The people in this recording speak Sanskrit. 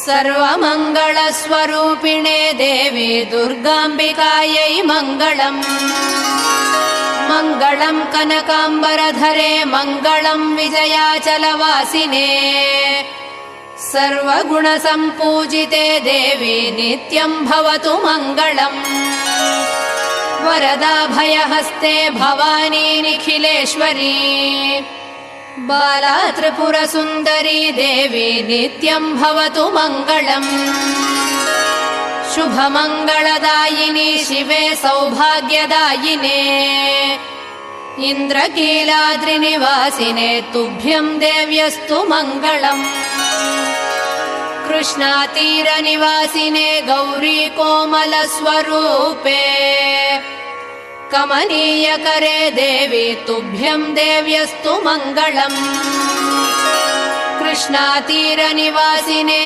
सर्वमङ्गलस्वरूपिणे देवी दुर्गाम्बिकायै मङ्गलम्। मङ्गलम् कनकाम्बरधरे मङ्गलम् विजयाचलवासिने। सर्वगुणसम्पूजिते देवी नित्यम् भवतु मङ्गलम्। वरदाभयहस्ते भवानी निखिलेश्वरी। बाला त्रिपुरसुन्दरी देवी नित्यम् भवतु मङ्गलम्। शुभमङ्गलदायिनी शिवे सौभाग्यदायिने। इन्द्रकीलाद्रिनिवासिने तुभ्यम् देव्यस्तु मङ्गलम्। कृष्णातीरनिवासिने गौरी कोमलस्वरूपे। कमनीयकरे देवी तुभ्यम् देव्यस्तु मङ्गलम्। कृष्णातीरनिवासिने